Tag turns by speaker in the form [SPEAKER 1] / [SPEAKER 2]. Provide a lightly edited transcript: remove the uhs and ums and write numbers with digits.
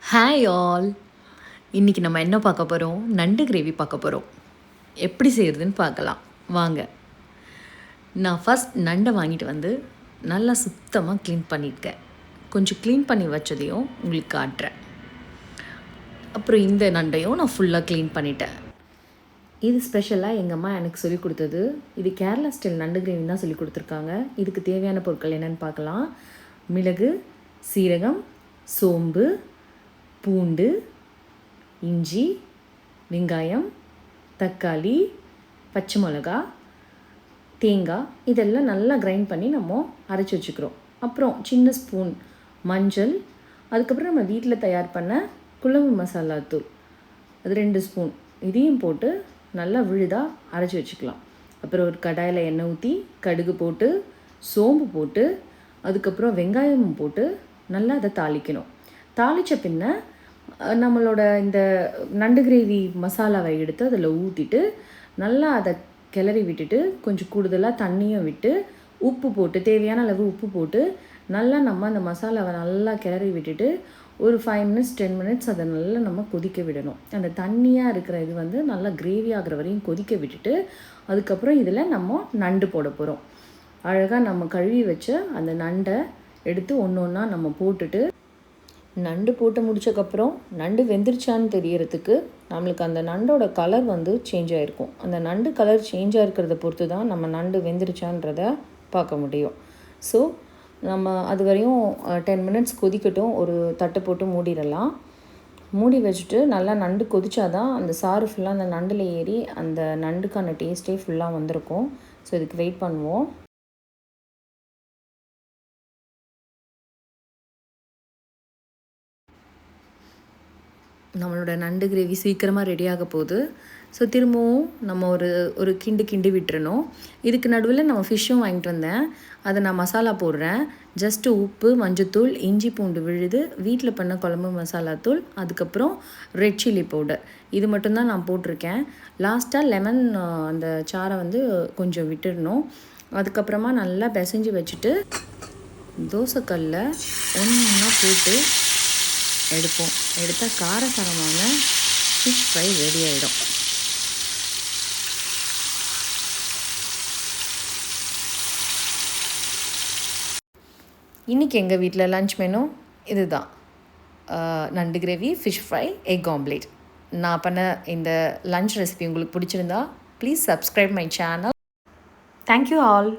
[SPEAKER 1] Hi all. இன்றைக்கி நம்ம என்ன பார்க்க போகிறோம்? நண்டு கிரேவி பார்க்க போகிறோம். எப்படி செய்கிறதுன்னு பார்க்கலாம் வாங்க. நான் ஃபஸ்ட் நண்டை வாங்கிட்டு வந்து நல்லா சுத்தமாக க்ளீன் பண்ணியிருக்கேன். கொஞ்சம் க்ளீன் பண்ணி வச்சதையும் உங்களுக்கு காட்டுறேன். அப்புறம் இந்த நண்டையும் நான் ஃபுல்லாக க்ளீன் பண்ணிட்டேன். இது ஸ்பெஷலாக எங்கள் அம்மா எனக்கு சொல்லிக் கொடுத்தது. இது கேரளா ஸ்டைல் நண்டு கிரேவி தான் சொல்லி கொடுத்துருக்காங்க. இதுக்கு தேவையான பொருட்கள் என்னென்னு பார்க்கலாம். மிளகு, சீரகம், சோம்பு, பூண்டு, இஞ்சி, வெங்காயம், தக்காளி, பச்சை மிளகா, தேங்காய் இதெல்லாம் நல்லா கிரைண்ட் பண்ணி நம்ம அரைச்சி வச்சுக்கிறோம். அப்புறம் சின்ன ஸ்பூன் மஞ்சள், அதுக்கப்புறம் நம்ம வீட்டில் தயார் பண்ண குழம்பு மசாலா தூள் அது 2 ஸ்பூன் இதையும் போட்டு நல்லா விழுதாக அரைச்சி வச்சுக்கலாம். அப்புறம் ஒரு கடாயில் எண்ணெய் ஊற்றி கடுகு போட்டு சோம்பு போட்டு அதுக்கப்புறம் வெங்காயமும் போட்டு நல்லா அதை தாளிக்கணும். தாளித்த பின்ன நம்மளோட இந்த நண்டு கிரேவி மசாலாவை எடுத்து அதில் ஊற்றிட்டு நல்லா அதை கிளறி விட்டுட்டு கொஞ்சம் கூடுதலாக தண்ணியும் விட்டு உப்பு போட்டு தேவையான அளவு உப்பு போட்டு நல்லா நம்ம அந்த மசாலாவை நல்லா கிளறி விட்டுட்டு ஒரு 5 மினிட்ஸ் 10 மினிட்ஸ் அதை நல்லா நம்ம கொதிக்க விடணும். அந்த தண்ணியாக இருக்கிற இது வந்து நல்லா கிரேவி ஆகிற வரையும் கொதிக்க விட்டுட்டு அதுக்கப்புறம் இதில் நம்ம நண்டு போட போகிறோம். அழகாக நம்ம கழுவி வச்ச அந்த நண்டை எடுத்து ஒன்று ஒன்றா நம்ம போட்டுட்டு நண்டு போட்டு முடிச்சக்கப்புறம் நண்டு வெந்துருச்சான்னு தெரியறதுக்கு நம்மளுக்கு அந்த நண்டோட கலர் வந்து சேஞ்ச் ஆகிருக்கும். அந்த நண்டு கலர் சேஞ்ச் ஆகிருக்கிறத பொறுத்து தான் நம்ம நண்டு வெந்துருச்சான்றதை பார்க்க முடியும். ஸோ நம்ம அது வரையும் 10 மினிட்ஸ் கொதிக்கட்டும். ஒரு தட்டை போட்டு மூடிடலாம். மூடி வச்சுட்டு நல்லா நண்டு கொதிச்சாதான் அந்த சாறு ஃபுல்லாக அந்த நண்டில் ஏறி அந்த நண்டுக்கான டேஸ்ட்டே ஃபுல்லாக வந்திருக்கும். ஸோ இதுக்கு வெயிட் பண்ணுவோம். நம்மளோட நண்டு கிரேவி சீக்கிரமாக ரெடியாக போகுது. ஸோ திரும்பவும் நம்ம ஒரு கிண்டி விட்டுறணும். இதுக்கு நடுவில் நம்ம ஃபிஷ்ஷும் வாங்கிட்டு வந்தேன். அதை நான் மசாலா போடுறேன். ஜஸ்ட்டு உப்பு, மஞ்சத்தூள், இஞ்சி பூண்டு விழுது, வீட்டில் பண்ண குழம்பு மசாலா தூள், அதுக்கப்புறம் ரெட் சில்லி பவுடர் இது மட்டும்தான் நான் போட்டிருக்கேன். லாஸ்ட்டாக லெமன் அந்த சாரை வந்து கொஞ்சம் விட்டுடணும். அதுக்கப்புறமா நல்லா பிசைஞ்சு வச்சுட்டு தோசைக்கல்லில் ஒன்றா போட்டு எடுப்போம். எடுத்தால் காரசாரமான ஃபிஷ் ஃப்ரை ரெடி ஆகிடும். இன்றைக்கி எங்கள் வீட்டில் லன்ச் மெனு இதுதான். நண்டு gravy, fish fry, egg omelette. நான் பண்ண இந்த லன்ச் ரெசிபி உங்களுக்கு பிடிச்சிருந்தா please subscribe my channel. Thank you all.